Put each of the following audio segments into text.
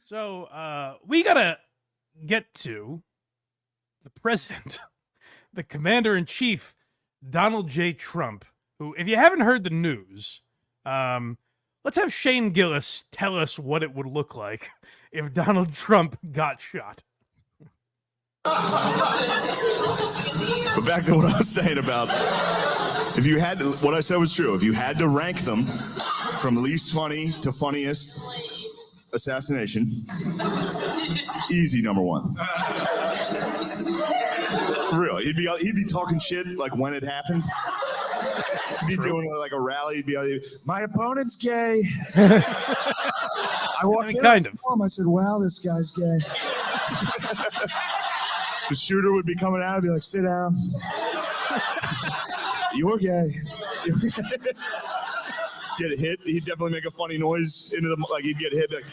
So we gotta get to the president, the commander-in-chief, Donald J. Trump, who, if you haven't heard the news, let's have Shane Gillis tell us what it would look like if Donald Trump got shot. But back to what I was saying about if you had to, what I said was true. If you had to rank them from least funny to funniest, assassination, easy number one. For real, he'd be talking shit like when it happened. He'd be doing like a rally. He'd be like, my opponent's gay. I walked in kind of. him. I said, wow, this guy's gay. The shooter would be coming out and be like, sit down. You're gay. Get hit. He'd definitely make a funny noise into the, like he'd get hit, like,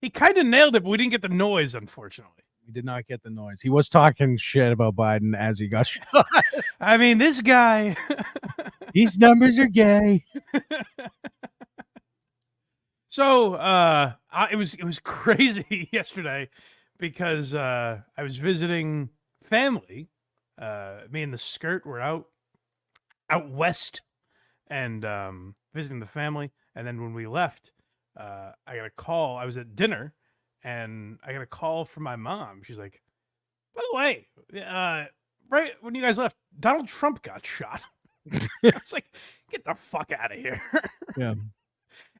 He kind of nailed it, but we didn't get the noise, unfortunately. We did not get the noise. He was talking shit about Biden as he got shot. I mean, this guy. These numbers are gay. So it was crazy yesterday because I was visiting family. Me and the skirt were out west and visiting the family. And then when we left, I got a call. I was at dinner and I got a call from my mom. She's like, by the way, right when you guys left, Donald Trump got shot. I was like, get the fuck out of here. Yeah.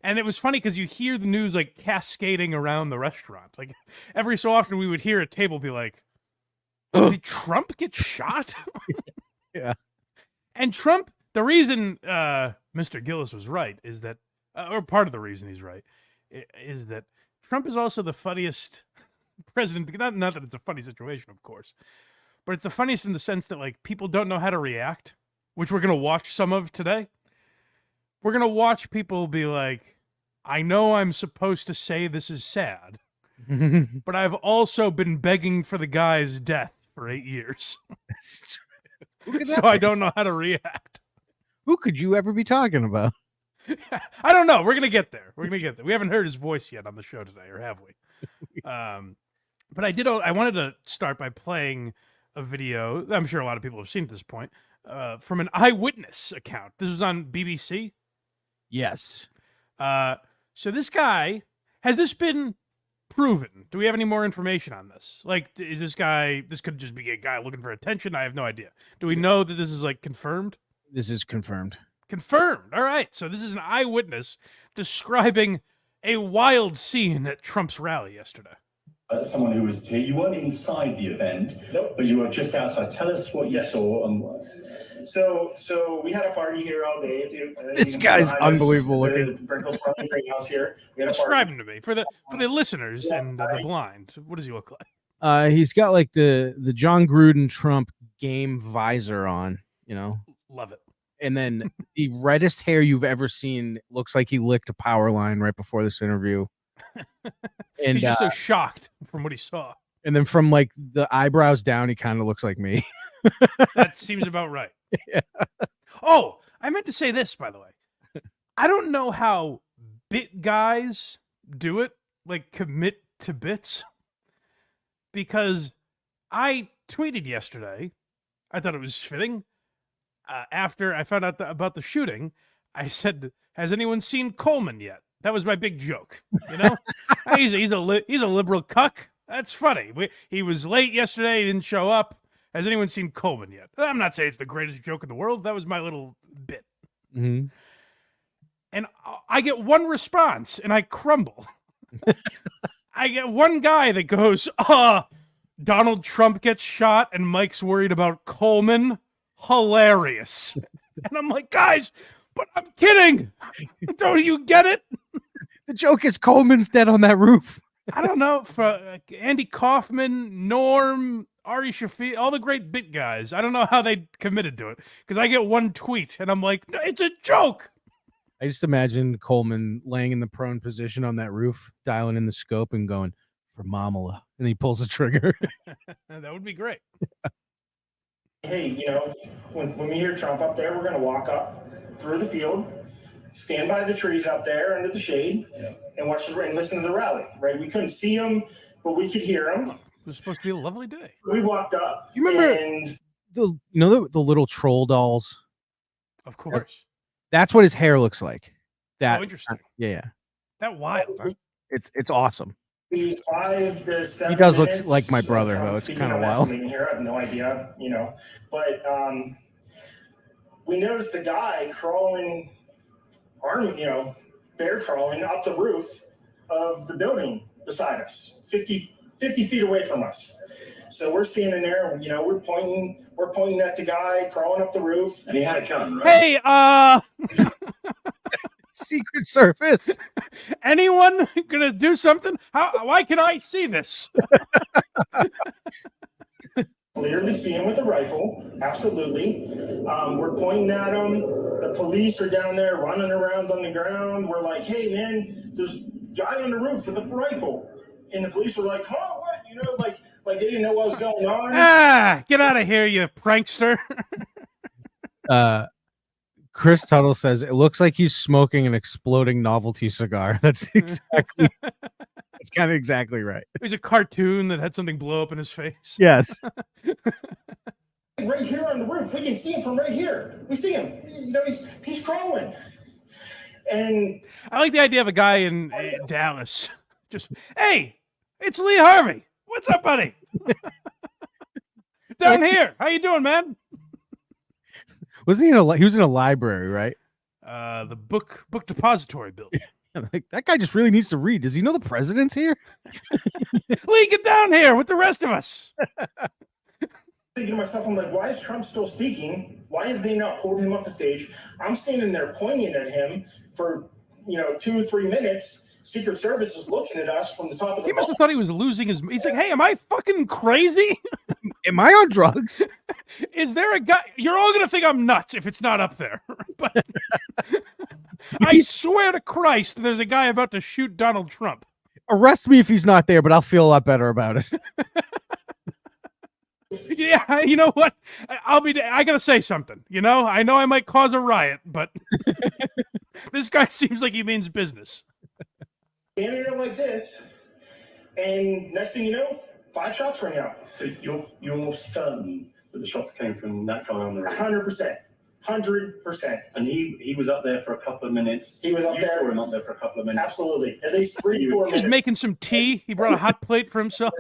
And it was funny because you hear the news like cascading around the restaurant. Like every so often we would hear a table be like, did Trump get shot? Yeah. And Trump, the reason Mr. Gillis was right is that, or part of the reason he's right, is that Trump is also the funniest president. Not that it's a funny situation, of course, but it's the funniest in the sense that like people don't know how to react, which we're going to watch some of today. We're going to watch people be like, I know I'm supposed to say this is sad, but I've also been begging for the guy's death for 8 years. So I don't know how to react. Who could you ever be talking about? I don't know. We're going to get there. We haven't heard his voice yet on the show today, or have we? But I wanted to start by playing a video. I'm sure a lot of people have seen at this point, from an Eyewitness account. This was on BBC. Yes. So this guy, has this been proven? Do we have any more information on this? Like, is this could just be a guy looking for attention? I have no idea. Do we know that this is like confirmed? This is confirmed. Confirmed. All right. So this is an eyewitness describing a wild scene at Trump's rally yesterday. Someone who was here, you weren't inside the event, but you were just outside. Tell us what you saw. So we had a party here all day. This guy's unbelievable looking. Describe him to me for the listeners and the blind. What does he look like? He's got like the John Gruden Trump game visor on, you know. Love it. And then the reddest hair you've ever seen. Looks like he licked a power line right before this interview. And he's just so shocked from what he saw. And then from like the eyebrows down, he kind of looks like me. That seems about right. Yeah. Oh, I meant to say this, by the way. I don't know how bit guys do it, like commit to bits, because I tweeted yesterday, I thought it was fitting, after I found out about the shooting, I said, has anyone seen Coleman yet? That was my big joke, you know? he's a liberal cuck. That's funny. He was late yesterday, he didn't show up. Has anyone seen Coleman yet? I'm not saying it's the greatest joke in the world. That was my little bit. Mm-hmm. And I get one response, and I crumble. I get one guy that goes, Donald Trump gets shot, and Mike's worried about Coleman. Hilarious. And I'm like, guys, but I'm kidding. Don't you get it? The joke is Coleman's dead on that roof. I don't know. For Andy Kaufman, Norm, Ari Shafi, all the great bit guys. I don't know how they committed to it, because I get one tweet and I'm like, no, it's a joke. I just imagine Coleman laying in the prone position on that roof, dialing in the scope and going for Mamala, and he pulls the trigger. That would be great. Hey, you know, when we hear Trump up there, we're going to walk up through the field, stand by the trees out there under the shade, and watch and listen to the rally. Right, we couldn't see them, but we could hear them. It was supposed to be a lovely day. We walked up. You remember and the little troll dolls? Of course. That's what his hair looks like. That interesting. Yeah. That wild. Huh? It's awesome. the 5 to 7 He does look minutes like my brother, of though. It's speaking, kind of I'm wild. estimating here. I have no idea, but we noticed a guy crawling, bear crawling up the roof of the building beside us, 50 feet away from us. So we're standing there, and we're pointing at the guy crawling up the roof. And he had a gun, right? Hey, Secret Service. anyone gonna do something? Why can I see this? Clearly see him with a rifle, absolutely. We're pointing at him. The police are down there running around on the ground. We're like, hey, man, there's a guy on the roof with a rifle. And the police were like, huh, what? Like they didn't know what was going on. Get out of here, you prankster. Chris Tuttle says it looks like he's smoking an exploding novelty cigar. That's exactly. That's kind of exactly right. There's a cartoon that had something blow up in his face. Yes. Right here on the roof, we can see him from right here. We see him. He's crawling. And I like the idea of a guy in Dallas. Just, hey, it's Lee Harvey. What's up, buddy? Down here. How you doing, man? Was he he was in a library, right? The book depository building. Like, that guy just really needs to read. Does he know the president's here? Lee, get down here with the rest of us. Thinking to myself, I'm like, why is Trump still speaking? Why have they not pulled him off the stage? I'm standing there pointing at him for 2 or 3 minutes. Secret Service is looking at us from the top of the. He must have thought he was losing his. He's like, hey, am I fucking crazy? Am I on drugs? Is there a guy? You're all gonna think I'm nuts if it's not up there. But I swear to Christ, there's a guy about to shoot Donald Trump. Arrest me if he's not there, but I'll feel a lot better about it. Yeah, you know what? I gotta say something. I know I might cause a riot, but this guy seems like he means business. Standing there like this, and next thing you know, 5 shots rang out. So you're certain that the shots came from that guy on the roof? 100%. And he was up there for a couple of minutes. He was up there. You saw him up there for a couple of minutes. Absolutely. At least 3 to 4 He was minutes. making some tea. He brought a hot plate for himself.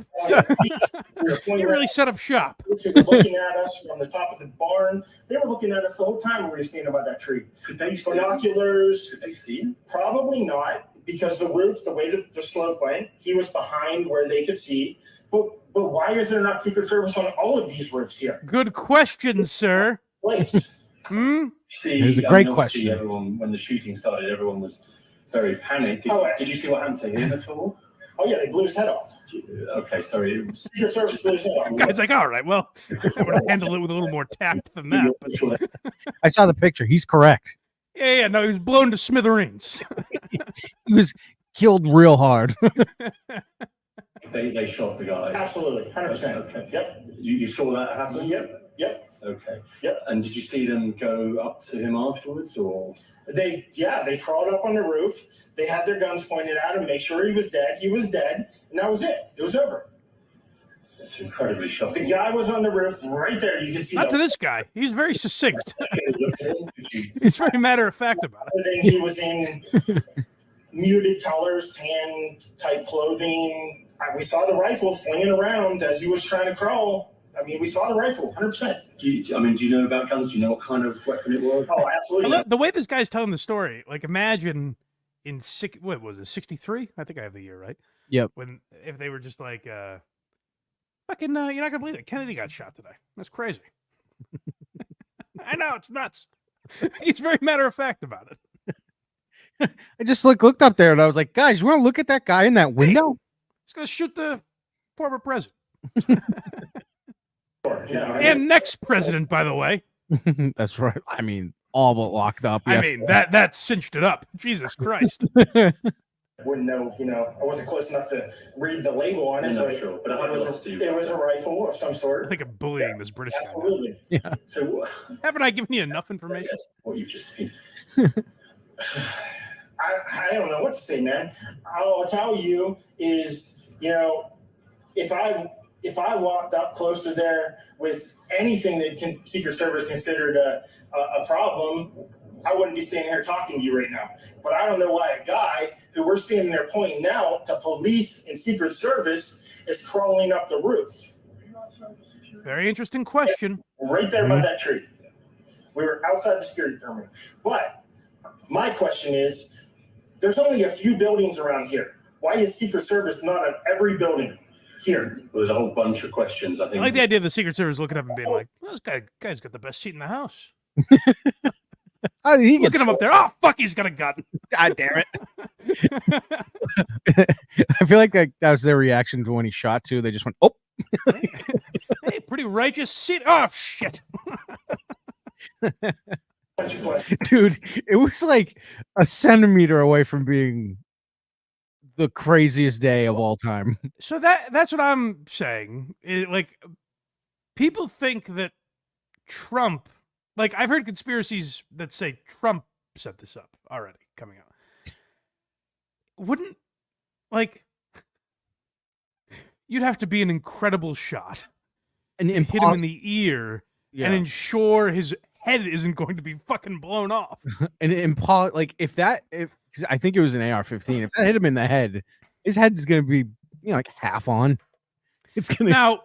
He really set up shop. They were looking at us from the top of the barn. They were looking at us the whole time when we were standing by that tree. Could they see Binoculars. Could they see him? Probably not, because the roof, the way that the slope went, he was behind where they could see. But why is there not Secret Service on all of these roofs here? Good question, sir. Place. It's a great question. Everyone, when the shooting started, everyone was very panicked. Did you see what happened to him at all? Oh yeah, they blew his head off. Okay, sorry. Secret Service blew his head off. Guy's like, all right, well, I would have handled it with a little more tact than that. But I saw the picture. He's correct. yeah, no, he was blown to smithereens. He was killed real hard. They shot the guy. Absolutely, 100%. Okay. Yep. You saw that happen? Yep. Okay. Yep. And did you see them go up to him afterwards, or? They crawled up on the roof. They had their guns pointed at him, make sure he was dead. He was dead, and that was it. It was over. It's incredibly shocking. The guy was on the roof right there. You can see. Not to this guy. He's very succinct. He's very matter of fact about it. And then he was in muted colors, tan type clothing. We saw the rifle flinging around as he was trying to crawl. I mean, we saw the rifle, 100%. Do you know about guns? Do you know what kind of weapon it was? Oh, absolutely. The way this guy's telling the story, like imagine in 63? I think I have the year right. Yep. If they were just like, fucking, you're not gonna believe it. Kennedy got shot today. That's crazy. I know, it's nuts. He's very matter of fact about it. I just looked up there and I was like, guys, you want to look at that guy in that window? He's gonna shoot the former president. Yeah, And next president, by the way. That's right. I mean, all but locked up. I yes. mean, that cinched it up. Jesus Christ. wouldn't know, I wasn't close enough to read the label on it, No, but sure. But it was a rifle of some I sort. think I'm bullying this British guy. Absolutely. Yeah. So Haven't I given you enough information? what you've just seen. I don't know what to say, man. All I'll tell you is, if I walked up close to there with anything that Secret Service considered a problem, I wouldn't be sitting here talking to you right now. But I don't know why a guy who we're standing there pointing out to police and Secret Service is crawling up the roof. Very interesting question. Right there by that tree. We were outside the security perimeter. But my question is, there's only a few buildings around here. Why is Secret Service not at every building here? Well, there's a whole bunch of questions, I think. I like the idea of the Secret Service looking up and being like, well, this guy's got the best seat in the house. How did he get Looking him up there. Oh, fuck, he's got a gun. God damn it. I feel like that was their reaction to when he shot too. They just went, oh. Hey, pretty righteous seat. Oh, shit. Dude, it was like a centimeter away from being the craziest day of all time. So that's what I'm saying. Like, people think that Trump, like, I've heard conspiracies that say Trump set this up already coming out. Wouldn't, like, you'd have to be an incredible shot And hit him in the ear and ensure his head isn't going to be fucking blown off. And like if I think it was an AR-15. If that hit him in the head, his head is going to be like half on. It's going to Now,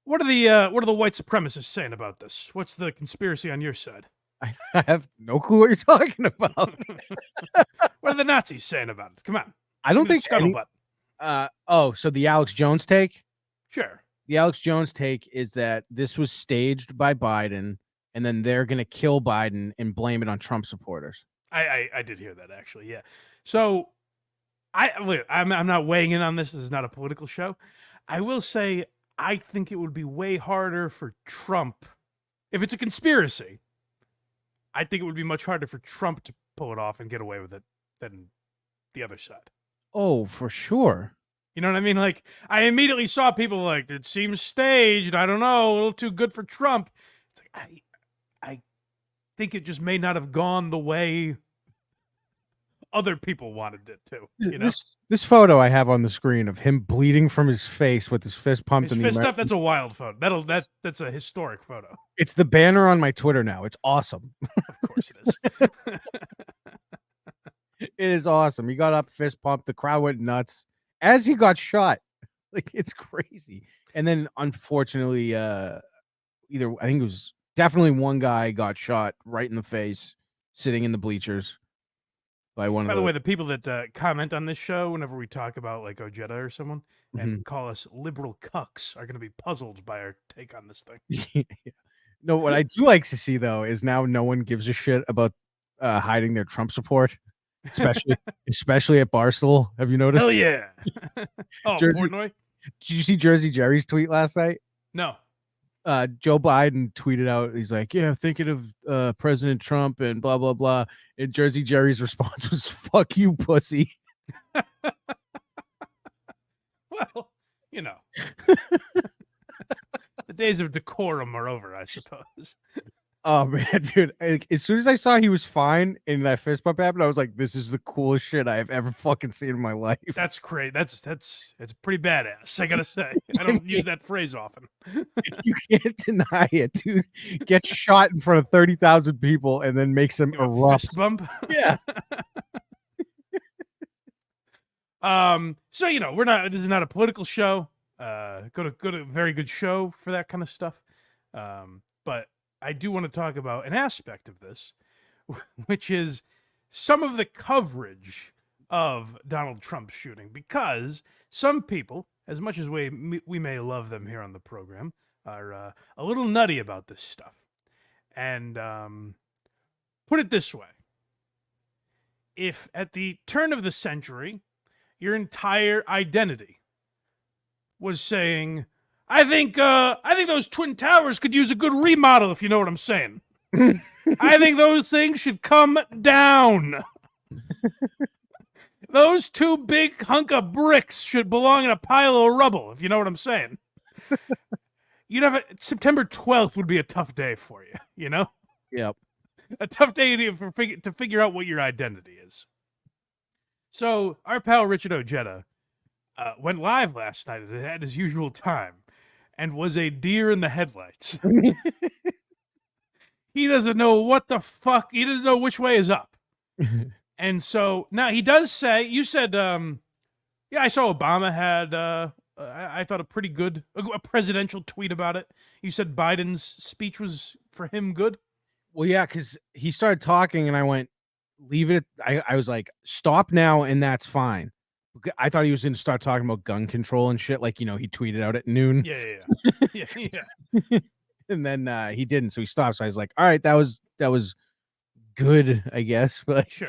what are the white supremacists saying about this? What's the conspiracy on your side? I have no clue what you're talking about. What are the Nazis saying about it? Come on. I don't think scuttlebutt. So the Alex Jones take? Sure. The Alex Jones take is that this was staged by Biden, and then they're going to kill Biden and blame it on Trump supporters. I did hear that, actually, yeah. So, I'm not weighing in on this. This is not a political show. I will say I think it would be way harder for Trump. If it's a conspiracy, I think it would be much harder for Trump to pull it off and get away with it than the other side. Oh, for sure. You know what I mean? Like, I immediately saw people like, it seems staged. I don't know, a little too good for Trump. It's like, I think it just may not have gone the way other people wanted it to. You know? This photo I have on the screen of him bleeding from his face with his fist pumped his in fist the up, that's a wild photo. That's a historic photo. It's the banner on my Twitter now. It's awesome. Of course it is. It is awesome. He got up, fist pumped. The crowd went nuts as he got shot. Like, it's crazy. And then, unfortunately, I think it was definitely one guy got shot right in the face, sitting in the bleachers by one. By the way, the people that comment on this show whenever we talk about like Ojeda or someone and call us liberal cucks are going to be puzzled by our take on this thing. No, what I do like to see though is now no one gives a shit about hiding their Trump support. Especially at Barstool. Have you noticed? Hell yeah. Oh, Portnoy? Did you see Jersey Jerry's tweet last night? No. Joe Biden tweeted out, he's like, yeah, thinking of President Trump and blah, blah, blah. And Jersey Jerry's response was, fuck you, pussy. Well, you know. The days of decorum are over, I suppose. Oh man, dude! As soon as I saw he was fine and that fist bump happened, I was like, "This is the coolest shit I have ever fucking seen in my life." That's great. That's pretty badass. I gotta say, I don't use that phrase often. You can't deny it, dude. Gets shot in front of 30,000 people and then makes them erupt. Fist bump. Yeah. So this is not a political show. Go to a very good show for that kind of stuff. But I do want to talk about an aspect of this, which is some of the coverage of Donald Trump's shooting, because some people, as much as we may love them here on the program, are a little nutty about this stuff. And put it this way. If at the turn of the century, your entire identity was saying, I think those Twin Towers could use a good remodel, if you know what I'm saying. I think those things should come down. Those two big hunk of bricks should belong in a pile of rubble, if you know what I'm saying. September 12th would be a tough day for you, you know? Yep. a tough day to figure out what your identity is. So our pal Richard Ojeda went live last night at his usual time and was a deer in the headlights. He doesn't know what the fuck. He doesn't know which way is up. And so now he does say, you said, yeah, I saw Obama had, I thought a pretty good, a presidential tweet about it. You said Biden's speech was for him good. Well, yeah, because he started talking and I went, leave it. I was like, stop now. And that's fine. I thought he was going to start talking about gun control and shit. Like, he tweeted out at noon. Yeah. And then he didn't. So he stopped. So I was like, all right, that was good, I guess. But Sure.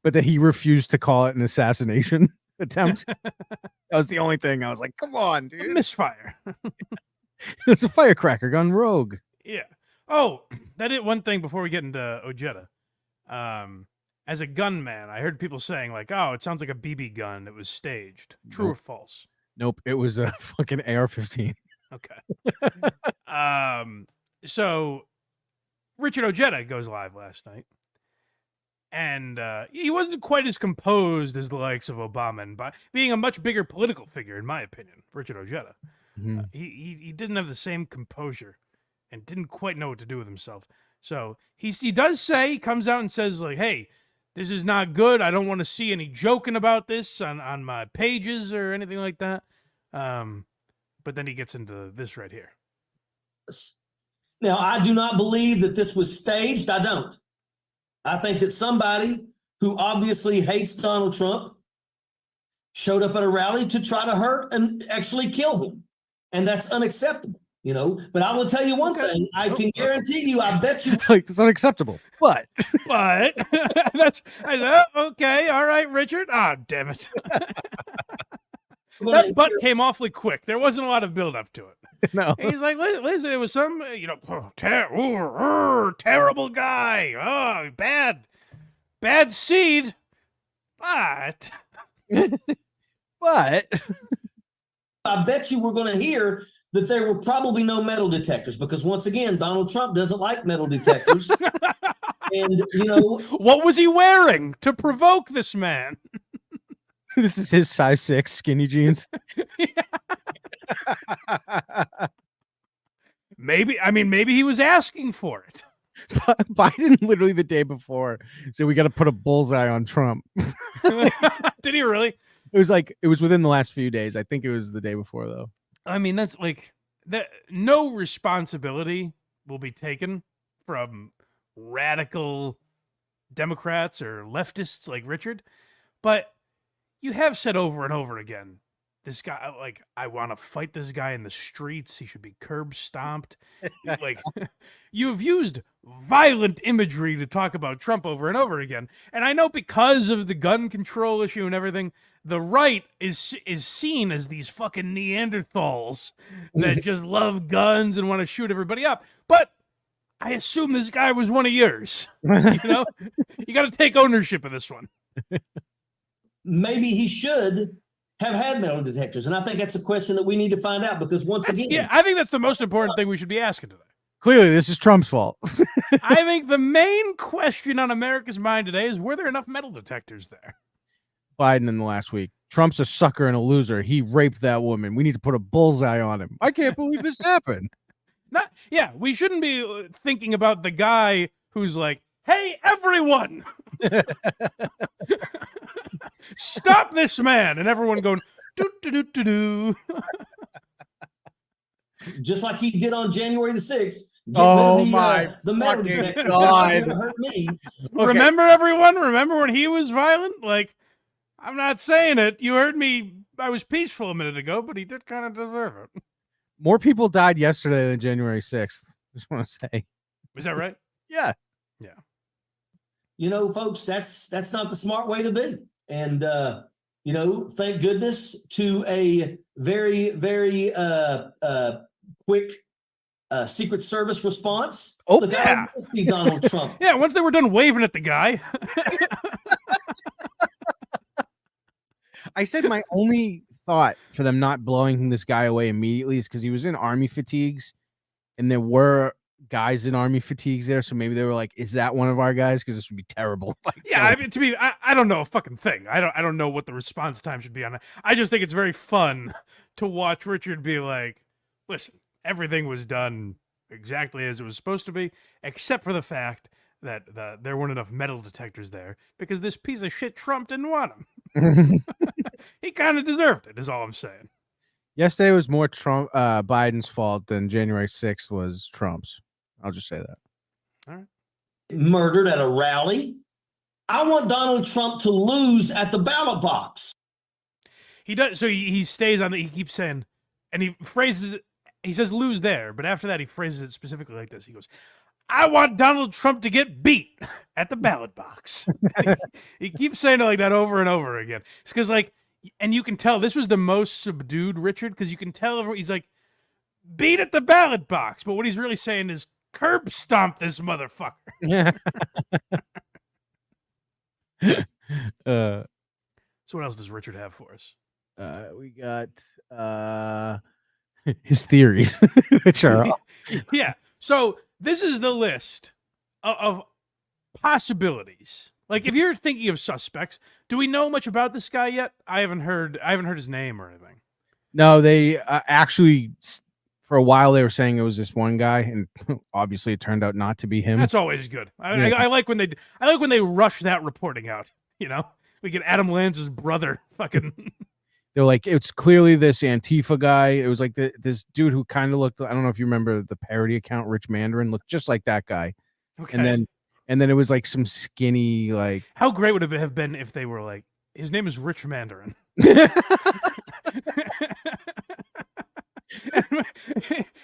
But then he refused to call it an assassination attempt. That was the only thing. I was like, come on, dude. A misfire. It's a firecracker gone rogue. Yeah. Oh, that is one thing before we get into Ojeda. As a gunman, I heard people saying like, "Oh, it sounds like a BB gun. It was staged." True or false? Nope. It was a fucking AR-15. Okay. So Richard Ojeda goes live last night, and he wasn't quite as composed as the likes of Obama, and by being a much bigger political figure, in my opinion, Richard Ojeda, he didn't have the same composure, and didn't quite know what to do with himself. So he does say, he comes out and says like, "Hey, this is not good. I don't want to see any joking about this on my pages or anything like that." But then he gets into this right here. Now, I do not believe that this was staged. I don't. I think that somebody who obviously hates Donald Trump showed up at a rally to try to hurt and actually kill him. And that's unacceptable, But I will tell you one thing. I can guarantee you, I bet you. Like, it's unacceptable. But I said, okay, all right, Richard. Ah, damn it. That butt came awfully quick. There wasn't a lot of build up to it. No. He's like, listen, it was some, terrible guy. Oh, bad seed. But I bet you we're going to hear that there were probably no metal detectors because, once again, Donald Trump doesn't like metal detectors. And, what was he wearing to provoke this man? This is his size 6 skinny jeans. Maybe he was asking for it. Biden literally the day before said we got to put a bullseye on Trump. Did he really? It was within the last few days. I think it was the day before though. I mean, that's like that. No responsibility will be taken from radical Democrats or leftists like Richard, but you have said over and over again, this guy, like, I want to fight this guy in the streets. He should be curb stomped. Like, you have used violent imagery to talk about Trump over and over again. And I know because of the gun control issue and everything, the right is seen as these fucking Neanderthals that just love guns and want to shoot everybody up. But I assume this guy was one of yours. You got to take ownership of this one. Maybe he should have had metal detectors. And I think that's a question that we need to find out because, once again... Yeah, I think that's the most important thing we should be asking today. Clearly, this is Trump's fault. I think the main question on America's mind today is, were there enough metal detectors there? Biden in the last week. Trump's a sucker and a loser. He raped that woman. We need to put a bullseye on him. I can't believe this happened. We shouldn't be thinking about the guy who's like, hey, everyone! Stop this man! And everyone going, do-do-do-do-do. Just like he did on January the 6th. The metal detector. God. Hurt me. Okay. Remember, everyone? Remember when he was violent? Like, I'm not saying it. You heard me. I was peaceful a minute ago, but he did kind of deserve it. More people died yesterday than January 6th. Just want to say. Is that right? Yeah. Folks, that's not the smart way to be. And, thank goodness to a very, very quick Secret Service response. Oh, Look, yeah. I see Donald Trump. Yeah, once they were done waving at the guy. I said my only thought for them not blowing this guy away immediately is because he was in army fatigues and there were guys in army fatigues there, so maybe they were like, "Is that one of our guys?" Because this would be terrible. Yeah, I mean, to me, I don't know a fucking thing. I don't know what the response time should be on it. I just think it's very fun to watch Richard be like, "Listen, everything was done exactly as it was supposed to be, except for the fact that there weren't enough metal detectors there because this piece of shit Trump didn't want them. He kind of deserved it, is all I'm saying." Yesterday was more Trump Biden's fault than January 6th was Trump's. I'll just say that. All right. Murdered at a rally. I want Donald Trump to lose at the ballot box. He does. So he stays on. He keeps saying, and he phrases it. He says lose there, but after that he phrases it specifically like this. He goes, "I want Donald Trump to get beat at the ballot box." he keeps saying it like that over and over again. It's because and you can tell this was the most subdued Richard, because you can tell he's like, beat at the ballot box, but what he's really saying is curb stomp this motherfucker. Yeah. So what else does Richard have for us? We got his theories, which are yeah. So this is the list of possibilities. Like, if you're thinking of suspects, do we know much about this guy yet? I haven't heard his name or anything. No, they actually for a while they were saying it was this one guy, and obviously it turned out not to be him. That's always good. I like when they rush that reporting out. You know, we get Adam Lanza's brother. Fucking. They're like, it's clearly this Antifa guy. It was like this dude who kind of looked. I don't know if you remember the parody account, Rich Mandarin, looked just like that guy. Okay. And then it was like some skinny, like. How great would it have been if they were like, his name is Rich Mandarin.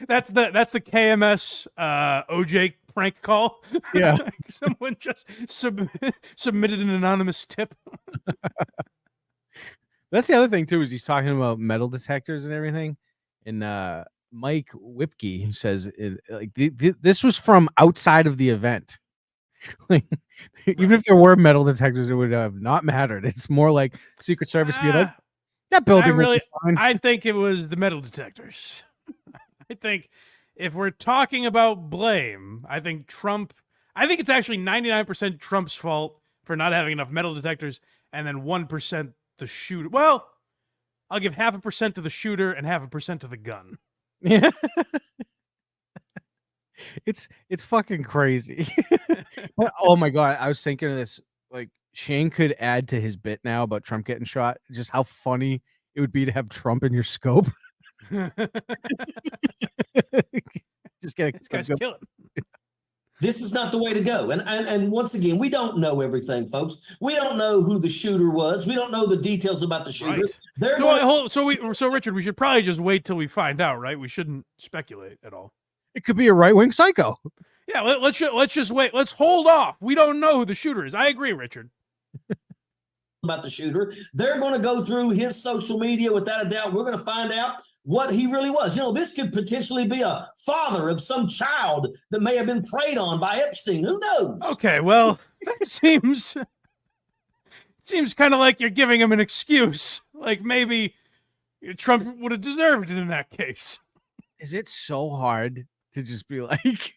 that's the KMS OJ prank call. Yeah. Someone just submitted an anonymous tip. That's the other thing too, is he's talking about metal detectors and everything. And Mike Whipke says this was from outside of the event. Like, even if there were metal detectors, it would have not mattered. It's more like Secret Service be like, that building. I think it was the metal detectors. I think if we're talking about blame, I think it's actually 99% Trump's fault for not having enough metal detectors, and then 1% the shooter. Well, I'll give 0.5% to the shooter and 0.5% to the gun. Yeah. It's fucking crazy. But, oh my god, I was thinking of this. Like, Shane could add to his bit now about Trump getting shot. Just how funny it would be to have Trump in your scope. Just kill him. This is not the way to go. And once again, we don't know everything, folks. We don't know who the shooter was. We don't know the details about the shooter. Right. So Richard, we should probably just wait till we find out, right? We shouldn't speculate at all. It could be a right-wing psycho. Yeah, let's just wait. Let's hold off. We don't know who the shooter is. I agree, Richard. About the shooter. They're going to go through his social media without a doubt. We're going to find out what he really was. You know, this could potentially be a father of some child that may have been preyed on by Epstein. Who knows? Okay, well, that seems kind of like you're giving him an excuse. Like, maybe Trump would have deserved it in that case. Is it so hard to just be like,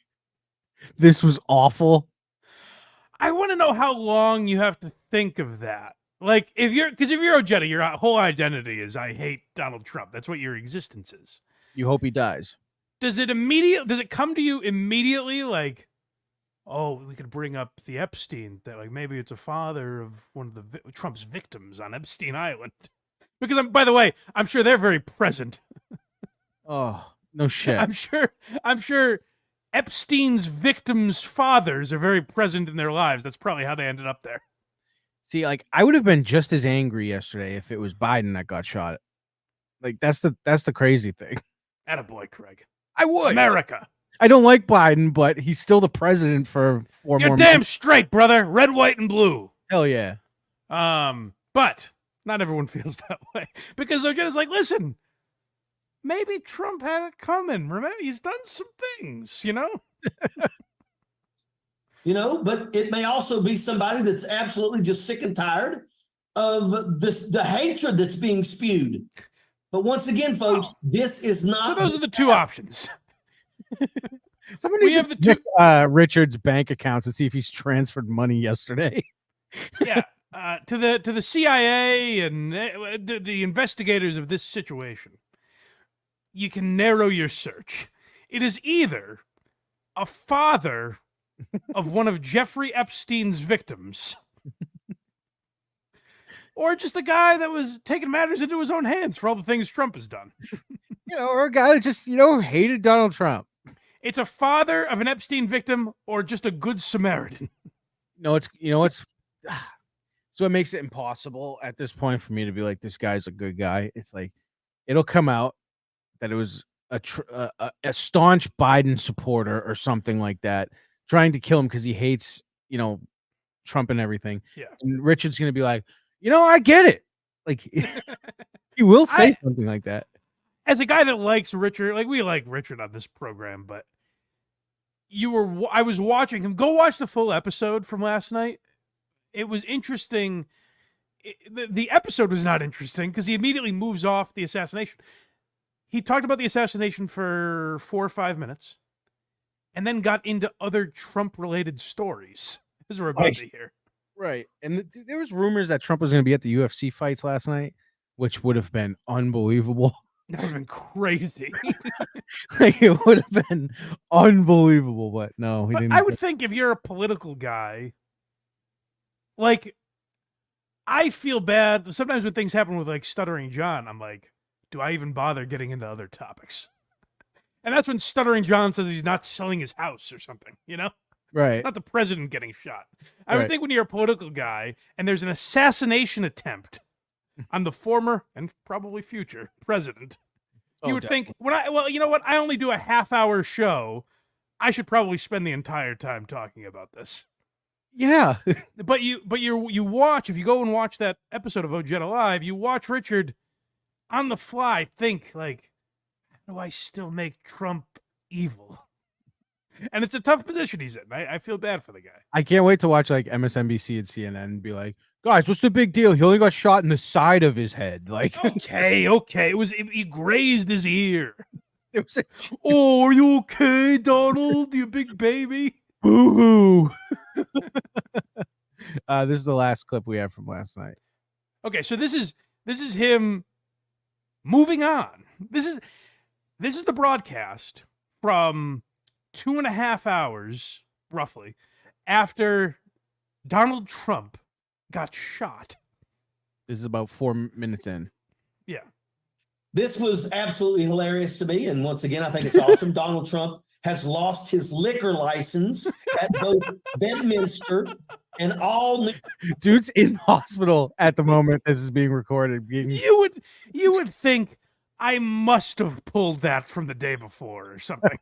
this was awful? I want to know how long you have to think of that. Like, if you're Ojeda, your whole identity is I hate Donald Trump. That's what your existence is. You hope he dies. Does it come to you immediately like, oh, we could bring up the Epstein, that like maybe it's a father of one of the Trump's victims on Epstein Island? Because by the way, I'm sure they're very present. Oh, no shit. I'm sure Epstein's victims' fathers are very present in their lives. That's probably how they ended up there. See, like, I would have been just as angry yesterday if it was Biden that got shot. Like, that's the crazy thing. Attaboy, Craig. I would. America. I don't like Biden, but he's still the president for 4 more You're damn straight, brother. Red, white, and blue. Hell yeah. But not everyone feels that way. Because Ojeda's like, listen, maybe Trump had it coming. Remember, he's done some things, you know? You know, but it may also be somebody that's absolutely just sick and tired of the hatred that's being spewed. But once again, folks, this is not. So those are the two options. Somebody We needs have to the check Richard's bank accounts and see if he's transferred money yesterday. Yeah, to the CIA and the investigators of this situation. You can narrow your search. It is either a father of one of Jeffrey Epstein's victims, or just a guy that was taking matters into his own hands for all the things Trump has done. Or a guy that just, hated Donald Trump. It's a father of an Epstein victim, or just a good Samaritan. No, it's so it makes it impossible at this point for me to be like, this guy's a good guy. It's like it'll come out that it was a staunch Biden supporter or something like that, trying to kill him because he hates, Trump and everything. Yeah. And Richard's gonna be like, I get it. Like he will say something like that. As a guy that likes Richard, like we like Richard on this program, but I was watching him. Go watch the full episode from last night. It was interesting. The episode was not interesting because he immediately moves off the assassination. He talked about the assassination for 4 or 5 minutes and then got into other Trump-related stories, as we're about to hear. Right. And there was rumors that Trump was going to be at the UFC fights last night, which would have been unbelievable. That would have been crazy. It would have been unbelievable, but no, he didn't. I would think if you're a political guy, like, I feel bad. Sometimes when things happen with, like, Stuttering John, I'm like, do I even bother getting into other topics? And that's when Stuttering John says he's not selling his house or something, Right. Not the president getting shot. I would think when you're a political guy and there's an assassination attempt on the former and probably future president, you would think, you know what? I only do a half-hour show. I should probably spend the entire time talking about this. Yeah. But you watch, if you go and watch that episode of Ojeda Live, you watch Richard on the fly think, like, how do I still make Trump evil? And it's a tough position he's in. I feel bad for the guy. I can't wait to watch like MSNBC and CNN and be like, guys, what's the big deal? He only got shot in the side of his head. Like, okay. He grazed his ear. It was Oh, are you okay, Donald? You big baby. boo-hoo. This is the last clip we have from last night. Okay, so this is him moving on. This is the broadcast from 2.5 hours, roughly, after Donald Trump got shot. This is about 4 minutes in. Yeah. This was absolutely hilarious to me. And once again, I think it's awesome. Donald Trump has lost his liquor license at both Bedminster and all. Dude's in the hospital at the moment this is being recorded. You would think I must have pulled that from the day before or something.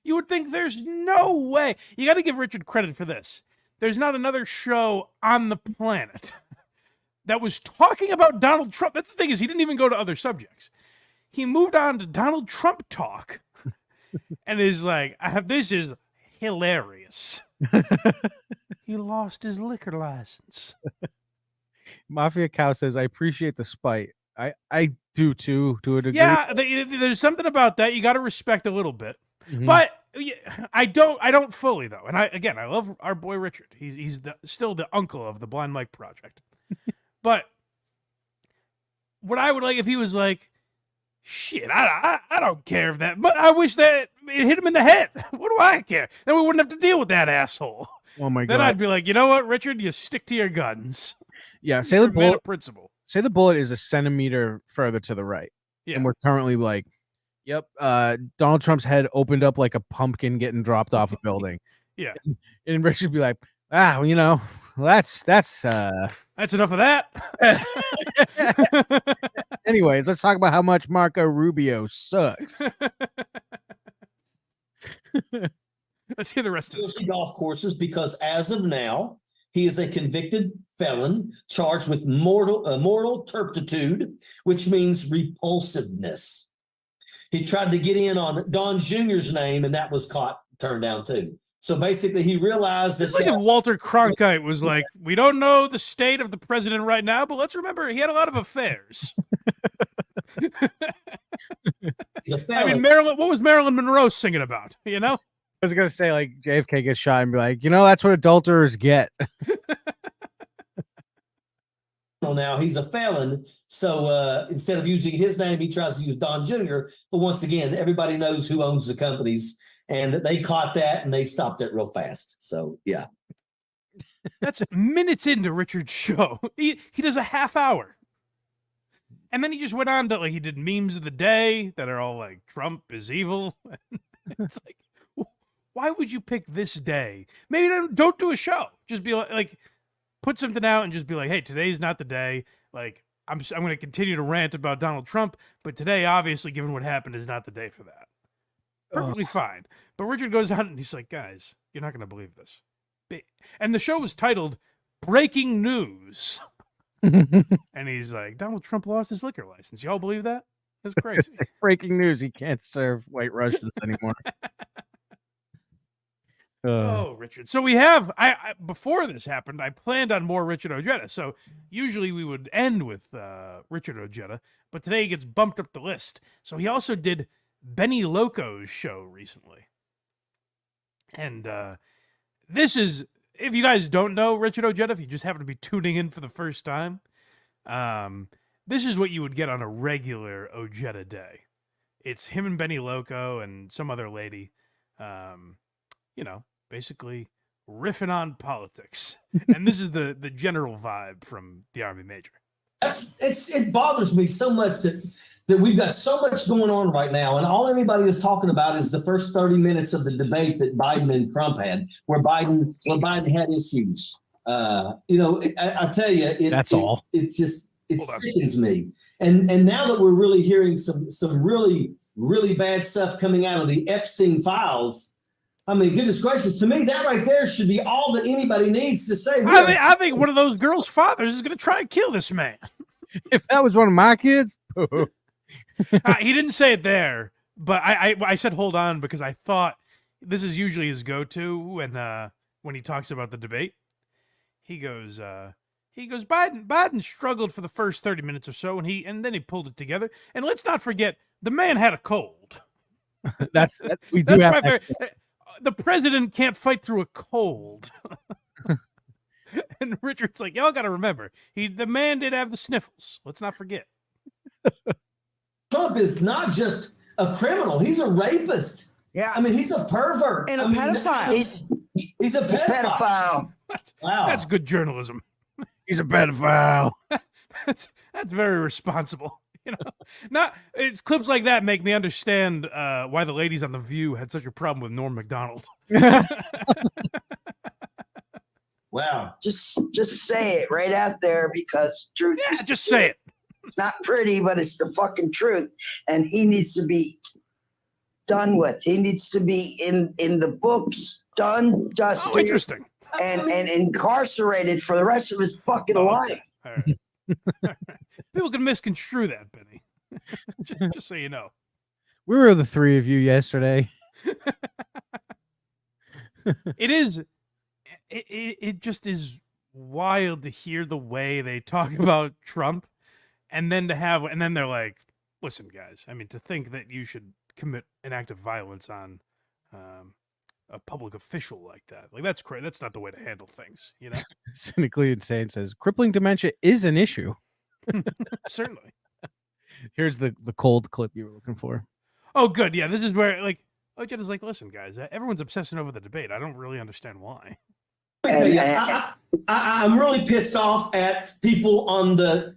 You would think there's no way. You got to give Richard credit for this. There's not another show on the planet that was talking about Donald Trump. That's the thing, is he didn't even go to other subjects. He moved on to Donald Trump talk and is like, this is hilarious. He lost his liquor license. Mafia Cow says, I appreciate the spite. I do too, to a degree. Yeah, there's something about that you got to respect a little bit. Mhm. But I don't fully, though. And I love our boy Richard. He's still the uncle of the Blind Mike Project. But what I would like if he was like, shit, I don't care if that, but I wish that it hit him in the head. What do I care? Then we wouldn't have to deal with that asshole. Oh my God. Then I'd be like, you know what, Richard, you stick to your guns. Yeah, say You're the a man bullet. of principle. Say the bullet is a centimeter further to the right. Yeah. And we're currently like, yep, Donald Trump's head opened up like a pumpkin getting dropped off a building. Yeah. And Richard would be like, that's enough of that. Anyways, let's talk about how much Marco Rubio sucks. Let's hear the rest of this. Golf courses, because as of now, he is a convicted felon charged with moral turpitude, which means repulsiveness. He tried to get in on Don Jr.'s name, and that was turned down too. So basically, he realized that. It's like if Walter Cronkite was like, we don't know the state of the president right now, but let's remember he had a lot of affairs. He's a I felon. mean, Marilyn. What was Marilyn Monroe singing about? You know, I was gonna say like JFK gets shot and be like, that's what adulterers get. Now he's a felon, so instead of using his name, he tries to use Don Jr. But once again, everybody knows who owns the companies, and they caught that and they stopped it real fast. So yeah, that's minutes into Richard's show. He does a half hour, and then he just went on to he did memes of the day that are all like Trump is evil. It's like, why would you pick this day? Maybe don't do a show. Just be like put something out and just be like, hey, today's not the day. Like, I'm going to continue to rant about Donald Trump, but today, obviously, given what happened, is not the day for that. Perfectly fine. But Richard goes on and he's like, guys, you're not going to believe this. And the show was titled Breaking News. And he's like, Donald Trump lost his liquor license. Y'all believe that? That's crazy. Breaking news: he can't serve White Russians anymore. Oh, Richard. So we have, I before this happened, I planned on more Richard Ojeda. So usually we would end with Richard Ojeda, but today he gets bumped up the list. So he also did Benny Loco's show recently. And this is, if you guys don't know Richard Ojeda, if you just happen to be tuning in for the first time, this is what you would get on a regular Ojeda day. It's him and Benny Loco and some other lady, basically riffing on politics. And this is the general vibe from the Army Major. It bothers me so much that we've got so much going on right now, and all anybody is talking about is the first 30 minutes of the debate that Biden and Trump had, where Biden had issues. I tell you, that's all. It sickens me. And now that we're really hearing some really, really bad stuff coming out of the Epstein files, I mean, goodness gracious, to me, that right there should be all that anybody needs to say. I think one of those girls' fathers is going to try and kill this man. If that was one of my kids, he didn't say it there, but I said hold on because I thought this is usually his go-to when he talks about the debate. He goes, Biden struggled for the first 30 minutes or so, and then he pulled it together. And let's not forget, the man had a cold. We do have the president can't fight through a cold. And Richard's like, y'all got to remember, the man did have the sniffles. Let's not forget. Trump is not just a criminal; he's a rapist. Yeah, I mean, he's a pervert and a pedophile. He's a pedophile. Wow, that's good journalism. He's a pedophile. That's very responsible. It's clips like that make me understand why the ladies on The View had such a problem with Norm Macdonald. Wow. Just say it right out there because truth. Yeah, just say it. It's not pretty, but it's the fucking truth. And he needs to be done with. He needs to be in the books, done, dusted. Oh, interesting. And incarcerated for the rest of his fucking life. All right. People can misconstrue that, Benny. just so you know. We were the three of you yesterday. It just is wild to hear the way they talk about Trump, and then they're like, listen, guys, I mean, to think that you should commit an act of violence on a public official like that, like that's crazy. That's not the way to handle things, Cynically Insane says crippling dementia is an issue. Certainly. Here's the cold clip you were looking for. Oh, good. Yeah, this is where Ojeda's like, listen, guys, everyone's obsessing over the debate. I don't really understand why. I'm really pissed off at people on the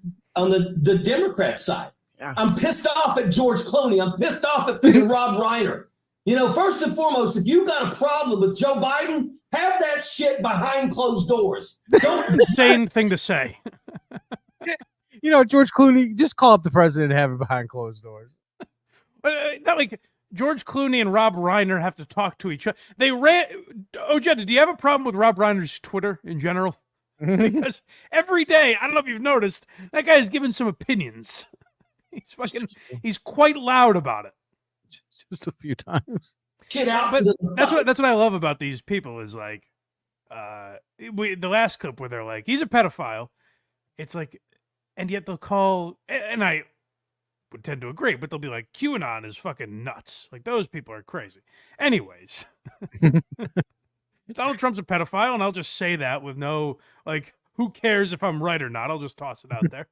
Democrat side. Yeah. I'm pissed off at George Clooney. I'm pissed off at Rob Reiner. First and foremost, if you've got a problem with Joe Biden, have that shit behind closed doors. Don't insane thing to say. George Clooney, just call up the president and have it behind closed doors. Not like George Clooney and Rob Reiner have to talk to each other. Ojeda, do you have a problem with Rob Reiner's Twitter in general? Because every day, I don't know if you've noticed, that guy's given some opinions. He's quite loud about it. Just a few times. Shit out. But that's what I love about these people is like, the last clip where they're like, he's a pedophile. It's like, and yet they'll call, and would tend to agree, but they'll be like, QAnon is fucking nuts. Like, those people are crazy. Anyways, Donald Trump's a pedophile, and I'll just say that with no, like, who cares if I'm right or not? I'll just toss it out there.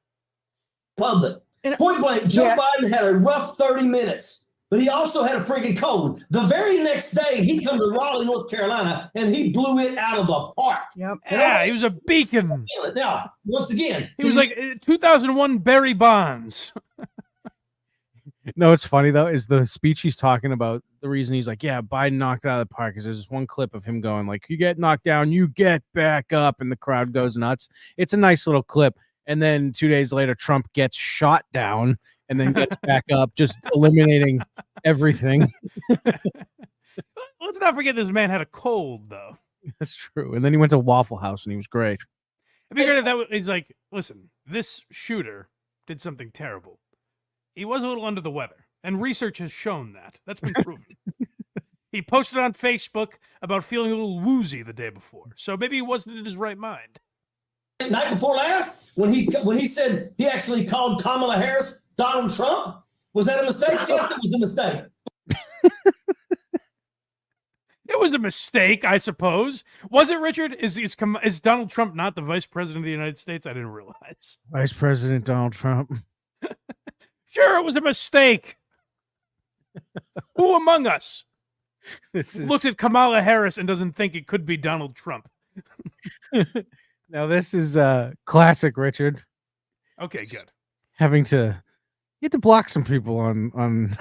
Public. Point blank, Joe Biden had a rough 30 minutes, but he also had a freaking cold. The very next day, he come to Raleigh, North Carolina, and he blew it out of the park. Yep. Yeah, he was a beacon. Now, once again, He was like 2001 Barry Bonds. No, it's funny though, is the speech he's talking about. The reason he's like, yeah, Biden knocked it out of the park is there's this one clip of him going like, you get knocked down, you get back up, and the crowd goes nuts. It's a nice little clip. And then 2 days later, Trump gets shot down and then gets back up, just eliminating everything. Let's not forget this man had a cold, though. That's true. And then he went to Waffle House and he was great. It'd be great if that was, he's like, listen, this shooter did something terrible. He was a little under the weather, and research has shown that. That's been proven. He posted on Facebook about feeling a little woozy the day before, so maybe he wasn't in his right mind. Night before last, when he said he actually called Kamala Harris Donald Trump, was that a mistake? Yes, it was a mistake. It was a mistake, I suppose. Was it, Richard? Is Donald Trump not the vice president of the United States? I didn't realize. Vice President Donald Trump. Sure, it was a mistake. Who among us looks at Kamala Harris and doesn't think it could be Donald Trump? Now this is classic Richard. Okay, good. You have to block some people on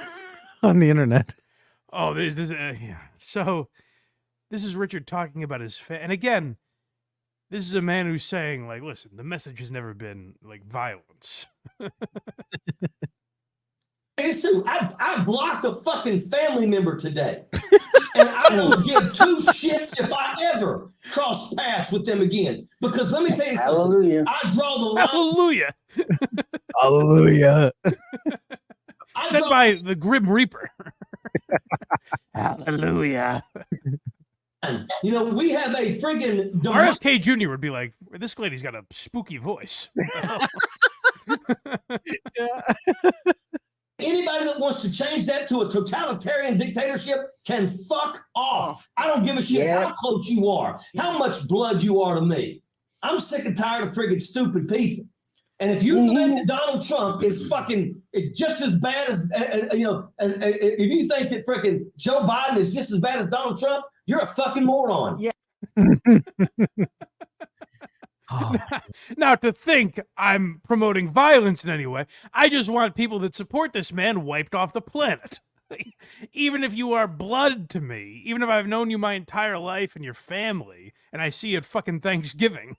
the internet. Oh, this yeah. So this is Richard talking about his and again, this is a man who's saying like, listen, the message has never been like violence. Hey, Sue, I blocked a fucking family member today. And I don't give two shits if I ever cross paths with them again. Because let me tell you something. Hallelujah. I draw the line. Hallelujah. Hallelujah. Said by the Grim Reaper. Hallelujah. You know, we have a friggin' RFK Jr. would be like, this lady's got a spooky voice. Anybody that wants to change that to a totalitarian dictatorship can fuck off. I don't give a shit how close you are, how much blood you are to me. I'm sick and tired of friggin' stupid people. And if you think that Donald Trump is fucking just as bad as, if you think that freaking Joe Biden is just as bad as Donald Trump, you're a fucking moron. Yeah. Now, to think I'm promoting violence in any way, I just want people that support this man wiped off the planet. Even if you are blood to me, even if I've known you my entire life and your family, and I see you at fucking Thanksgiving,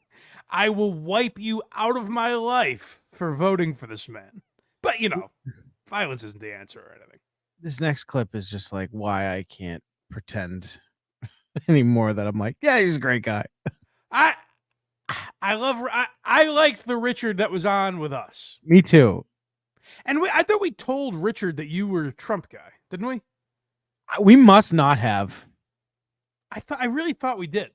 I will wipe you out of my life for voting for this man. But, you know, violence isn't the answer or anything. This next clip is just like why I can't pretend anymore that I'm like, yeah, he's a great guy. I liked the Richard that was on with us. Me too. And I thought we told Richard that you were a Trump guy, didn't we? We must not have. I really thought we did.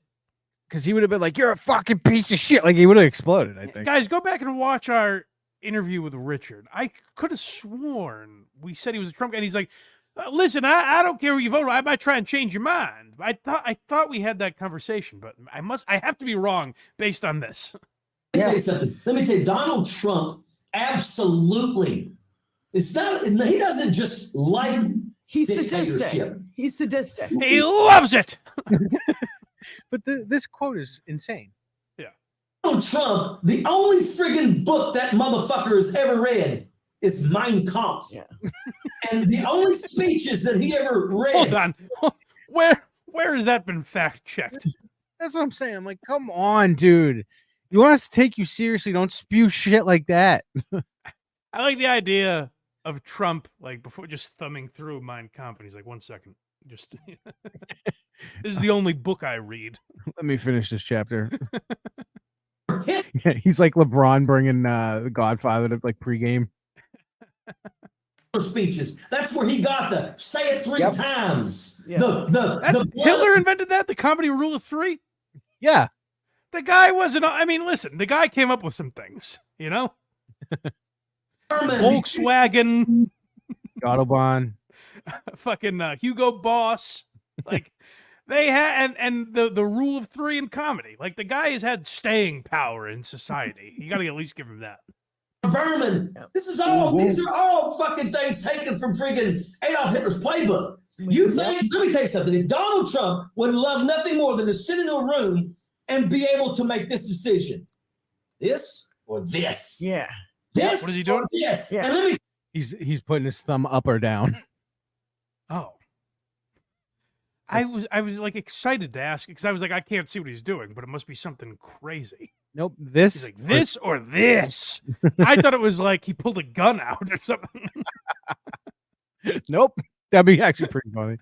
Because he would have been like, you're a fucking piece of shit. Like he would have exploded, I think. Guys, go back and watch our interview with Richard. I could have sworn we said he was a Trump guy. And he's like, listen, I don't care who you vote. I might try and change your mind. I thought we had that conversation, but I have to be wrong based on this. Let me tell you something. Let me tell you, Donald Trump absolutely. It's not. He doesn't just like. He's sadistic. He's sadistic. He loves it. But this quote is insane. Yeah. Donald Trump, the only friggin' book that motherfucker has ever read is Mein Kampf. Yeah. And the only speeches that he ever read. Hold on. Where has that been fact checked? That's what I'm saying. I'm like, come on, dude. You want us to take you seriously? Don't spew shit like that. I like the idea of Trump, like, before just thumbing through Mein Kampf, and he's like, 1 second. Just this is the only book I read. Let me finish this chapter. Yeah, he's like LeBron bringing the Godfather to like pregame. Speeches. That's where he got the say it 3 times. Yeah. Hitler invented that, the comedy rule of 3. Yeah. The guy wasn't. I mean, listen, the guy came up with some things, you know. Volkswagen, Autobahn. fucking Hugo Boss. Like they had, and the rule of three in comedy. Like the guy has had staying power in society. You got to at least give him that. Vermin. These are all fucking things taken from freaking Adolf Hitler's playbook. You think, let me tell you something. If Donald Trump would love nothing more than to sit in a room and be able to make this decision, this or this. Yeah. This. What is he doing? Yes. Yeah. And let me. He's putting his thumb up or down. Oh. I was like excited to ask because I was like, I can't see what he's doing, but it must be something crazy. Nope. This. He's like, this or this. I thought it was like he pulled a gun out or something. Nope. That'd be actually pretty funny.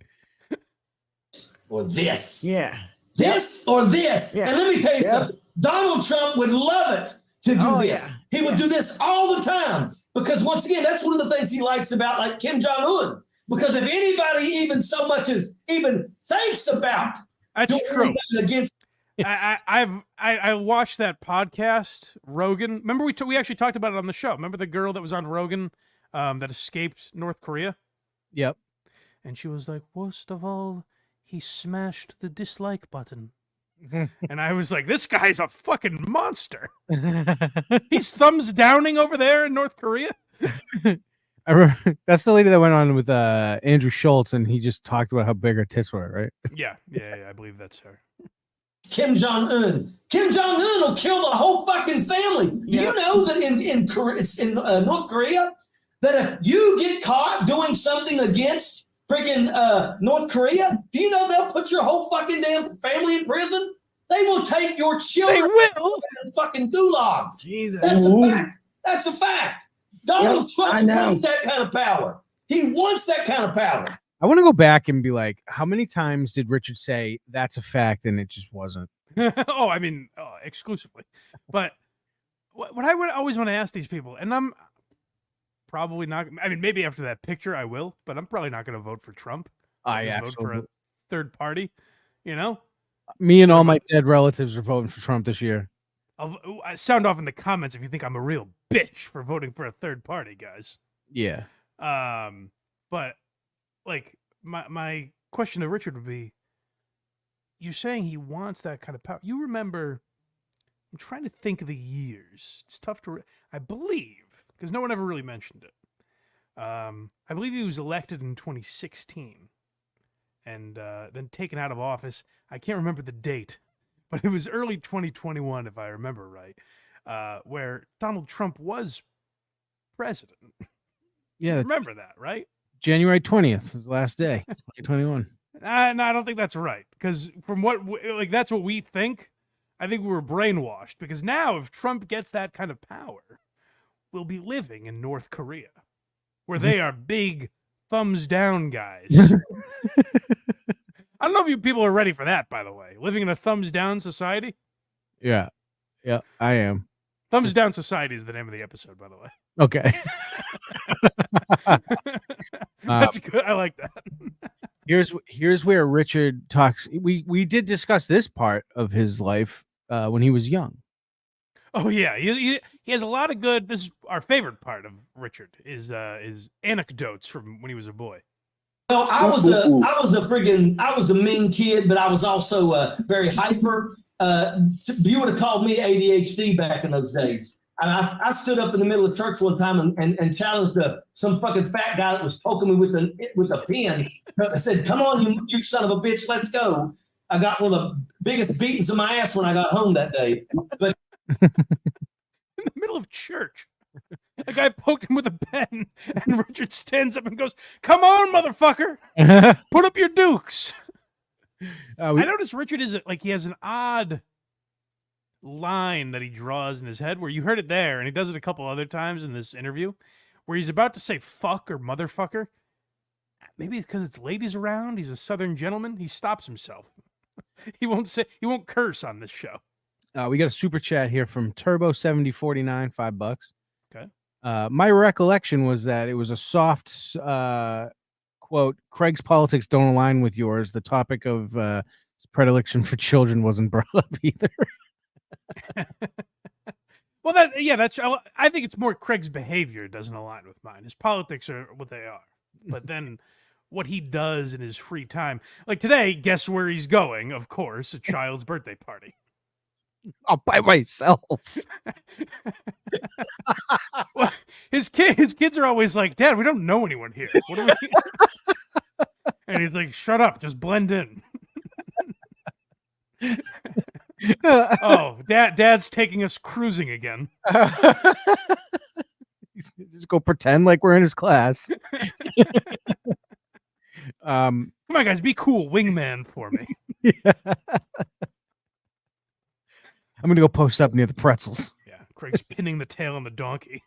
Or this. Yeah. This or this. Yeah. And let me tell you something. Donald Trump would love it to do this. Yeah. He would do this all the time. Because once again, that's one of the things he likes about like Kim Jong-un. Because if anybody even so much as even thinks about That's true. Against I watched that podcast, Rogan. Remember we actually talked about it on the show. Remember the girl that was on Rogan that escaped North Korea? Yep. And she was like, worst of all, he smashed the dislike button. And I was like, this guy's a fucking monster. He's thumbs downing over there in North Korea. I remember, that's the lady that went on with Andrew Schultz, and he just talked about how big her tits were, right? Yeah, I believe that's her. Kim Jong-un. Kim Jong-un will kill the whole fucking family. Do you know that in North Korea, that if you get caught doing something against friggin' North Korea, do you know they'll put your whole fucking damn family in prison? They will take your children. They will. And fucking gulags. Jesus. That's a fact. That's a fact. Donald Trump I know. wants that kind of power. He wants that kind of power. I want to go back and be like, how many times did Richard say that's a fact and it just wasn't? Oh, I mean, exclusively. But what I would always want to ask these people, and I'm probably not. I mean, maybe after that picture, I will, but I'm probably not going to vote for Trump. I Just vote for a third party. You know, Me and all my dead relatives are voting for Trump this year. I sound off in the comments if you think I'm a real bitch for voting for a third party, guys. Yeah. But like my question to Richard would be, you're saying he wants that kind of power. You remember, I'm trying to think of the years. It's tough to, I believe, because no one ever really mentioned it. I believe he was elected in 2016 and then taken out of office. I can't remember the date, but it was early 2021, if I remember right, where Donald Trump was president. Yeah. Remember that, right? January 20th was the last day, 2021. No, I don't think that's right. Because from what, that's what we think. I think we were brainwashed. Because now, if Trump gets that kind of power, we'll be living in North Korea, where they are big thumbs down guys. I don't know if you people are ready for that, by the way. Living in a thumbs down society. Yeah. Yeah, I am. Thumbs down society is the name of the episode, by the way. Okay. That's good. I like that. Here's where Richard talks. We did discuss this part of his life when he was young. Oh yeah, he has a lot of good. This is our favorite part of Richard is anecdotes from when he was a boy. Well, I was a mean kid, but I was also very hyper. You would have called me ADHD back in those days. And I stood up in the middle of church one time and challenged some fucking fat guy that was poking me with a pen. I said, "Come on, you son of a bitch, let's go." I got one of the biggest beatings of my ass when I got home that day. But in the middle of church, a guy poked him with a pen, and Richard stands up and goes, "Come on, motherfucker, put up your dukes." I noticed Richard is like he has an odd line that he draws in his head where you heard it there, and he does it a couple other times in this interview, where he's about to say fuck or motherfucker. Maybe it's because it's ladies around. He's a Southern gentleman. He stops himself. He won't curse on this show. We got a super chat here from Turbo7049, $5. Okay. My recollection was that it was a soft quote. Craig's politics don't align with yours. The topic of predilection for children wasn't brought up either. Well, that's. I think it's more Craig's behavior doesn't align with mine. His politics are what they are, but then what he does in his free time, like today, guess where he's going? Of course, a child's birthday party. I'll by myself. Well, his kids are always like, "Dad, we don't know anyone here. What do we?" And he's like, "Shut up, just blend in." Oh, Dad's taking us cruising again. Just go pretend like we're in his class. Come on, guys, be cool, wingman for me. Yeah. I'm gonna go post up near the pretzels. Yeah, Craig's pinning the tail on the donkey,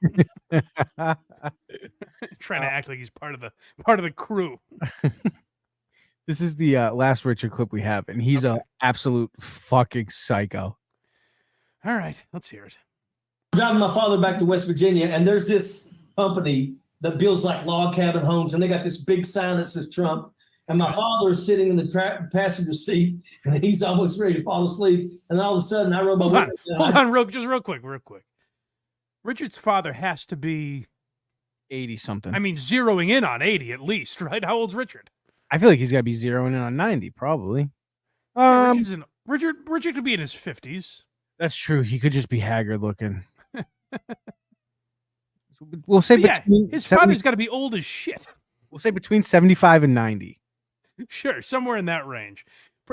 trying to act like he's part of the crew. This is the last Richard clip we have, and he's a absolute fucking psycho. All right, let's hear it. I'm driving my father back to West Virginia, and there's this company that builds like log cabin homes, and they got this big sign that says Trump. And my father is sitting in the passenger seat, and he's almost ready to fall asleep. And all of a sudden, I rode my window down. Hold on, real quick. Richard's father has to be 80 something. I mean, zeroing in on 80 at least, right? How old's Richard? I feel like he's got to be zeroing in on 90, probably. Yeah, Richard could be in his 50s. That's true. He could just be haggard looking. We'll say his father's got to be old as shit. We'll say between 75 and 90. Sure, somewhere in that range.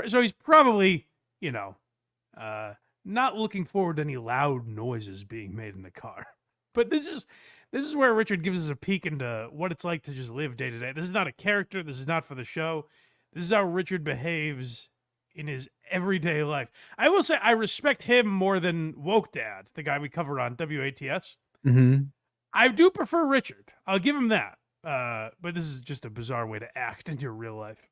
So he's probably, not looking forward to any loud noises being made in the car. But this is where Richard gives us a peek into what it's like to just live day to day. This is not a character. This is not for the show. This is how Richard behaves in his everyday life. I will say I respect him more than Woke Dad, the guy we covered on WATS. Mm-hmm. I do prefer Richard. I'll give him that. But this is just a bizarre way to act in your real life.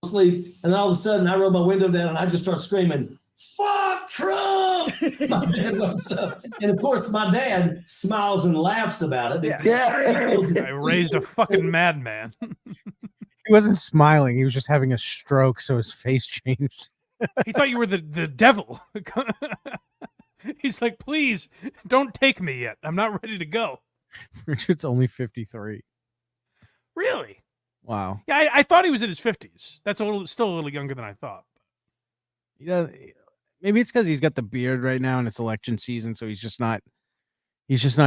Sleep, and all of a sudden I roll my window down and I just start screaming, "Fuck Trump!" My dad wakes up, and of course my dad smiles and laughs about it. I raised a fucking madman. He wasn't smiling. He was just having a stroke, so his face changed. He thought you were the devil. He's like, "Please don't take me yet. I'm not ready to go." Richard's only 53. Really? Wow. Yeah, I thought he was in his 50s. That's still a little younger than I thought. Yeah, maybe it's because he's got the beard right now and it's election season, so he's just not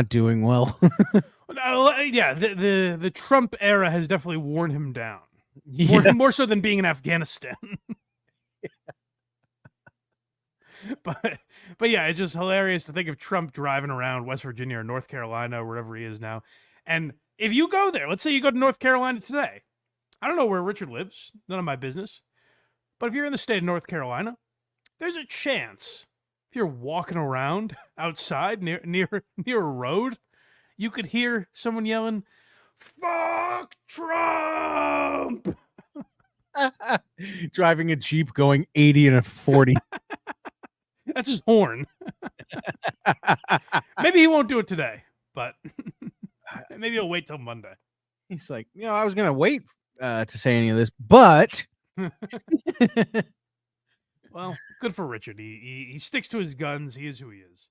doing well. Yeah, the Trump era has definitely worn him down. More so than being in Afghanistan. But yeah, it's just hilarious to think of Trump driving around West Virginia or North Carolina or wherever he is now. And if you go there, let's say you go to North Carolina today. I don't know where Richard lives. None of my business. But if you're in the state of North Carolina, there's a chance if you're walking around outside near a road, you could hear someone yelling, "Fuck Trump!" Driving a Jeep going 80 and a 40. That's his horn. Maybe he won't do it today, but maybe he'll wait till Monday. He's like, I was going to wait to say any of this, but... Well, good for Richard. He sticks to his guns. He is who he is.